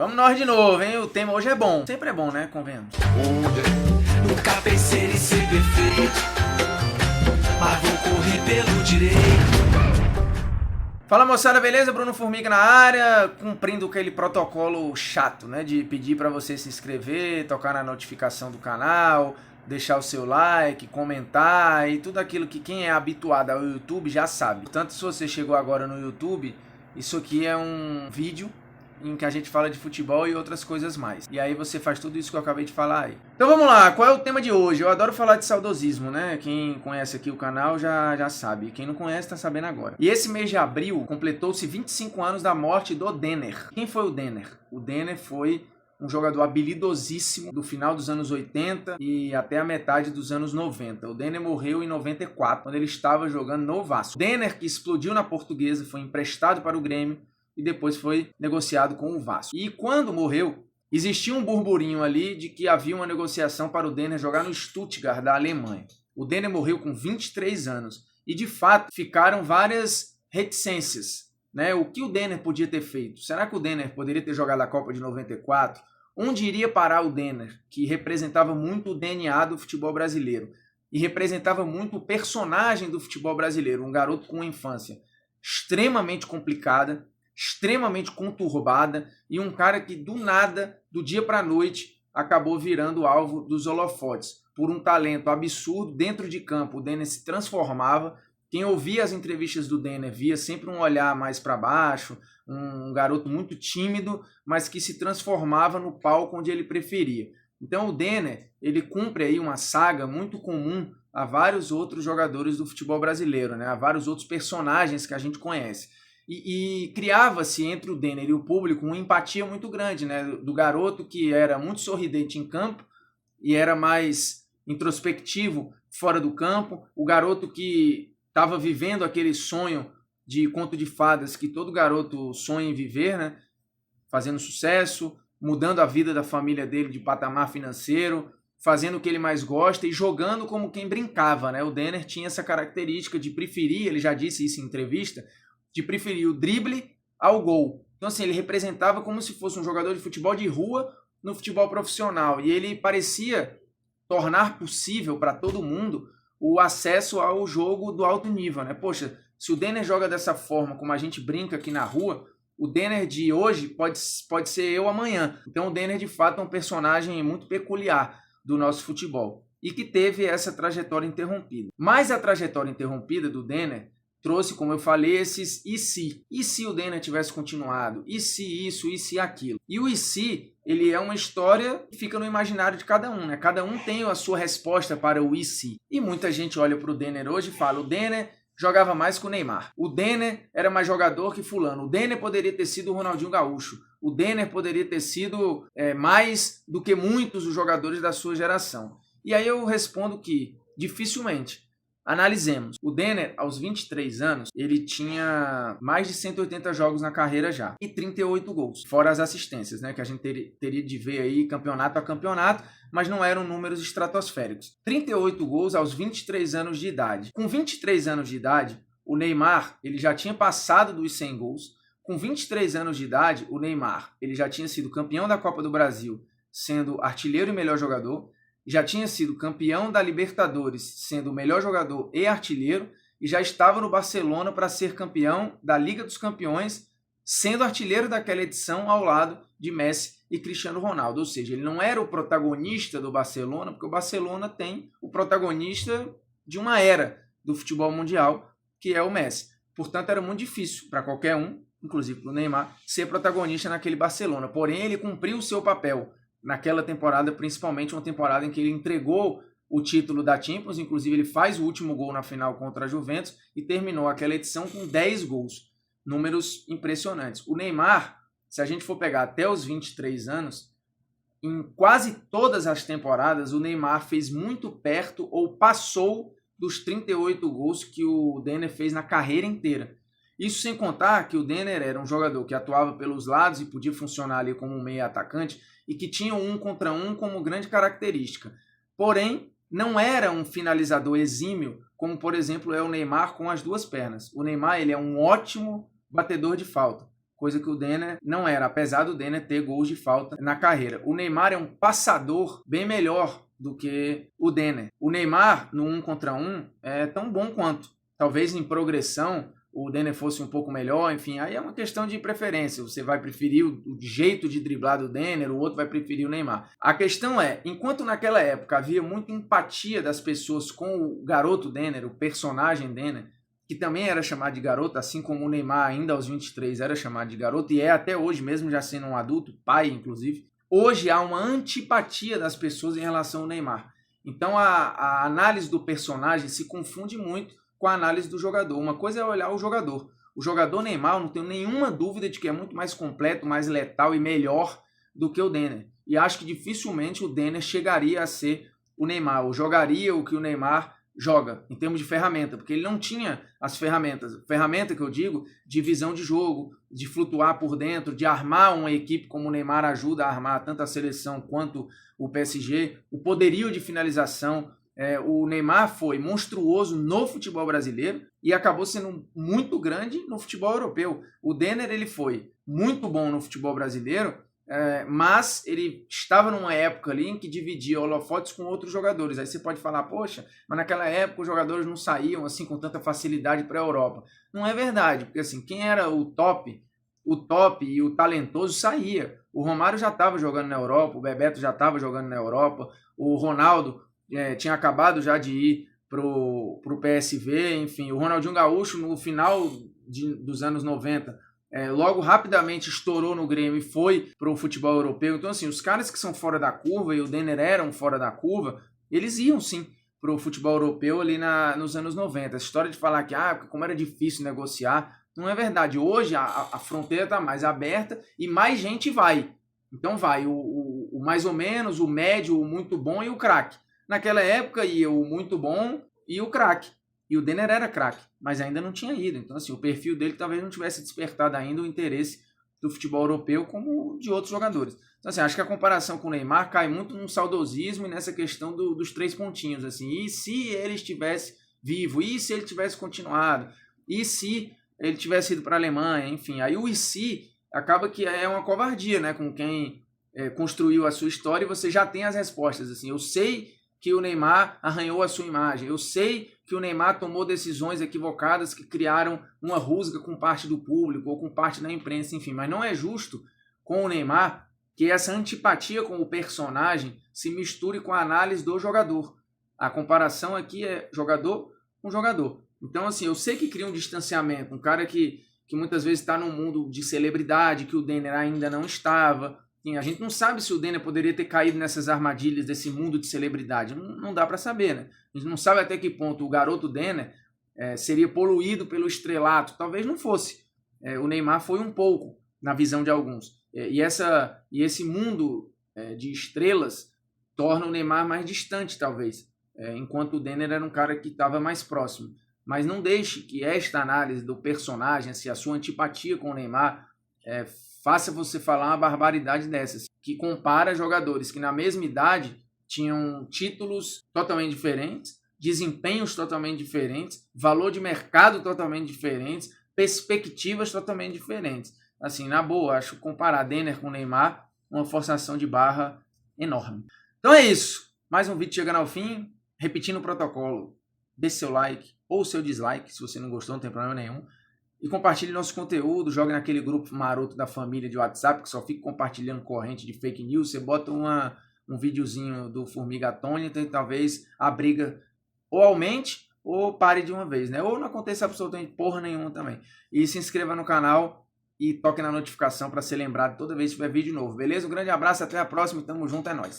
Vamos nós de novo, hein? O tema hoje é bom. Sempre é bom, né? Convenhamos. Nunca pensei em ser perfeito, mas vou correr pelo direito. Fala, moçada, beleza? Bruno Formiga na área, cumprindo aquele protocolo chato, né? De pedir pra você se inscrever, tocar na notificação do canal, deixar o seu like, comentar e tudo aquilo que quem é habituado ao YouTube já sabe. Tanto se você chegou agora no YouTube, isso aqui é um vídeo em que a gente fala de futebol e outras coisas mais. E aí você faz tudo isso que eu acabei de falar aí. Então vamos lá, qual é o tema de hoje? Eu adoro falar de saudosismo, né? Quem conhece aqui o canal já sabe. Quem não conhece tá sabendo agora. E esse mês de abril completou-se 25 anos da morte do Denner. Quem foi o Denner? O Denner foi um jogador habilidosíssimo do final dos anos 80 e até a metade dos anos 90. O Denner morreu em 94, quando ele estava jogando no Vasco. O Denner, que explodiu na Portuguesa, foi emprestado para o Grêmio e depois foi negociado com o Vasco. E quando morreu, existia um burburinho ali de que havia uma negociação para o Denner jogar no Stuttgart, da Alemanha. O Denner morreu com 23 anos e, de fato, ficaram várias reticências, né? O que o Denner podia ter feito? Será que o Denner poderia ter jogado a Copa de 94? Onde iria parar o Denner, que representava muito o DNA do futebol brasileiro e representava muito o personagem do futebol brasileiro, um garoto com uma infância extremamente complicada, extremamente conturbada e um cara que do nada, do dia para a noite, acabou virando alvo dos holofotes. Por um talento absurdo dentro de campo, o Denner se transformava. Quem ouvia as entrevistas do Denner via sempre um olhar mais para baixo, um garoto muito tímido, mas que se transformava no palco onde ele preferia. Então o Denner, ele cumpre aí uma saga muito comum a vários outros jogadores do futebol brasileiro, né? A vários outros personagens que a gente conhece. E criava-se entre o Denner e o público uma empatia muito grande, né? Do garoto que era muito sorridente em campo e era mais introspectivo fora do campo, o garoto que estava vivendo aquele sonho de conto de fadas que todo garoto sonha em viver, né? Fazendo sucesso, mudando a vida da família dele de patamar financeiro, fazendo o que ele mais gosta e jogando como quem brincava, né? O Denner tinha essa característica de preferir, ele já disse isso em entrevista, de preferir o drible ao gol. Então, assim, ele representava como se fosse um jogador de futebol de rua no futebol profissional. E ele parecia tornar possível para todo mundo o acesso ao jogo do alto nível, né? Poxa, se o Denner joga dessa forma, como a gente brinca aqui na rua, o Denner de hoje pode ser eu amanhã. Então, o Denner, de fato, é um personagem muito peculiar do nosso futebol e que teve essa trajetória interrompida. Mas a trajetória interrompida do Denner trouxe, como eu falei, esses e se. E se o Denner tivesse continuado? E se isso? E se aquilo? E o e se, ele é uma história que fica no imaginário de cada um, né? Cada um tem a sua resposta para o e se. E muita gente olha para o Denner hoje e fala, o Denner jogava mais que o Neymar. O Denner era mais jogador que fulano. O Denner poderia ter sido o Ronaldinho Gaúcho. O Denner poderia ter sido mais do que muitos dos jogadores da sua geração. E aí eu respondo que, dificilmente. Analisemos. O Denner, aos 23 anos, ele tinha mais de 180 jogos na carreira já. E 38 gols. Fora as assistências, né? Que a gente teria de ver aí campeonato a campeonato, mas não eram números estratosféricos. 38 gols aos 23 anos de idade. Com 23 anos de idade, o Neymar, ele já tinha passado dos 100 gols. Com 23 anos de idade, o Neymar, ele já tinha sido campeão da Copa do Brasil, sendo artilheiro e melhor jogador. Já tinha sido campeão da Libertadores, sendo o melhor jogador e artilheiro, e já estava no Barcelona para ser campeão da Liga dos Campeões, sendo artilheiro daquela edição ao lado de Messi e Cristiano Ronaldo. Ou seja, ele não era o protagonista do Barcelona, porque o Barcelona tem o protagonista de uma era do futebol mundial, que é o Messi. Portanto, era muito difícil para qualquer um, inclusive para o Neymar, ser protagonista naquele Barcelona. Porém, ele cumpriu o seu papel naquela temporada, principalmente uma temporada em que ele entregou o título da Champions, inclusive ele faz o último gol na final contra a Juventus e terminou aquela edição com 10 gols, números impressionantes. O Neymar, se a gente for pegar até os 23 anos, em quase todas as temporadas o Neymar fez muito perto ou passou dos 38 gols que o Denner fez na carreira inteira. Isso sem contar que o Denner era um jogador que atuava pelos lados e podia funcionar ali como um meia atacante e que tinha um contra um como grande característica. Porém, não era um finalizador exímio, como por exemplo é o Neymar com as duas pernas. O Neymar ele é um ótimo batedor de falta. coisa que o Denner não era, apesar do Denner ter gols de falta na carreira. O Neymar é um passador bem melhor do que o Denner. O Neymar, no 1 contra 1, é tão bom quanto. Talvez em progressão o Denner fosse um pouco melhor, enfim, aí é uma questão de preferência. Você vai preferir o jeito de driblar do Denner, o outro vai preferir o Neymar. A questão é, enquanto naquela época havia muita empatia das pessoas com o garoto Denner, o personagem Denner, que também era chamado de garoto, assim como o Neymar ainda aos 23 era chamado de garoto, e é até hoje, mesmo já sendo um adulto, pai inclusive, hoje há uma antipatia das pessoas em relação ao Neymar. Então a análise do personagem se confunde muito com a análise do jogador. Uma coisa é olhar o jogador. O jogador Neymar, não tenho nenhuma dúvida de que é muito mais completo, mais letal e melhor do que o Denner. E acho que dificilmente o Denner chegaria a ser o Neymar, ou jogaria o que o Neymar joga, em termos de ferramenta, porque ele não tinha as ferramentas. Ferramenta que eu digo, de visão de jogo, de flutuar por dentro, de armar uma equipe como o Neymar ajuda a armar tanto a seleção quanto o PSG, o poderio de finalização. O Neymar foi monstruoso no futebol brasileiro e acabou sendo muito grande no futebol europeu. O Denner ele foi muito bom no futebol brasileiro, mas ele estava numa época ali em que dividia holofotes com outros jogadores. Aí você pode falar, poxa, mas naquela época os jogadores não saíam assim com tanta facilidade para a Europa. Não é verdade, porque assim, quem era o top e o talentoso saía. O Romário já estava jogando na Europa, o Bebeto já estava jogando na Europa, o Ronaldo tinha acabado já de ir pro PSV, enfim, o Ronaldinho Gaúcho no final dos anos 90, logo rapidamente estourou no Grêmio e foi pro futebol europeu. Então assim, os caras que são fora da curva, e o Denner eram fora da curva, eles iam sim pro futebol europeu ali nos anos 90. Essa história de falar que como era difícil negociar, não é verdade. Hoje a fronteira está mais aberta e mais gente vai. Então vai o mais ou menos, o médio, o muito bom e o craque. Naquela época ia o muito bom e o craque. E o Denner era craque, mas ainda não tinha ido. Então, assim, o perfil dele talvez não tivesse despertado ainda o interesse do futebol europeu como de outros jogadores. Então, assim, acho que a comparação com o Neymar cai muito num saudosismo e nessa questão dos 3 pontinhos. Assim, e se ele estivesse vivo? E se ele tivesse continuado? E se ele tivesse ido para a Alemanha? Enfim, aí o e se acaba que é uma covardia, né? Com quem construiu a sua história e você já tem as respostas. Assim, eu sei que o Neymar arranhou a sua imagem. Eu sei que o Neymar tomou decisões equivocadas que criaram uma rusga com parte do público ou com parte da imprensa, enfim. Mas não é justo com o Neymar que essa antipatia com o personagem se misture com a análise do jogador. A comparação aqui é jogador com jogador. Então, assim, eu sei que cria um distanciamento. Um cara que muitas vezes está num mundo de celebridade, que o Denner ainda não estava. A gente não sabe se o Denner poderia ter caído nessas armadilhas desse mundo de celebridade. Não dá para saber, né? A gente não sabe até que ponto o garoto Denner seria poluído pelo estrelato. Talvez não fosse. O Neymar foi um pouco, na visão de alguns. E esse mundo de estrelas torna o Neymar mais distante, talvez. Enquanto o Denner era um cara que estava mais próximo. Mas não deixe que esta análise do personagem, assim, a sua antipatia com o Neymar, faça você falar uma barbaridade dessas, que compara jogadores que na mesma idade tinham títulos totalmente diferentes, desempenhos totalmente diferentes, valor de mercado totalmente diferentes, perspectivas totalmente diferentes. Assim, na boa, acho comparar Denner com Neymar uma forçação de barra enorme. Então é isso. Mais um vídeo chegando ao fim. Repetindo o protocolo, deixe seu like ou seu dislike, se você não gostou, não tem problema nenhum. E compartilhe nosso conteúdo, jogue naquele grupo maroto da família de WhatsApp, que só fica compartilhando corrente de fake news. Você bota um videozinho do Formiga Atônita e talvez a briga ou aumente ou pare de uma vez, né? Ou não aconteça absolutamente porra nenhuma também. E se inscreva no canal e toque na notificação para ser lembrado toda vez que tiver vídeo novo, beleza? Um grande abraço, até a próxima e tamo junto, é nóis.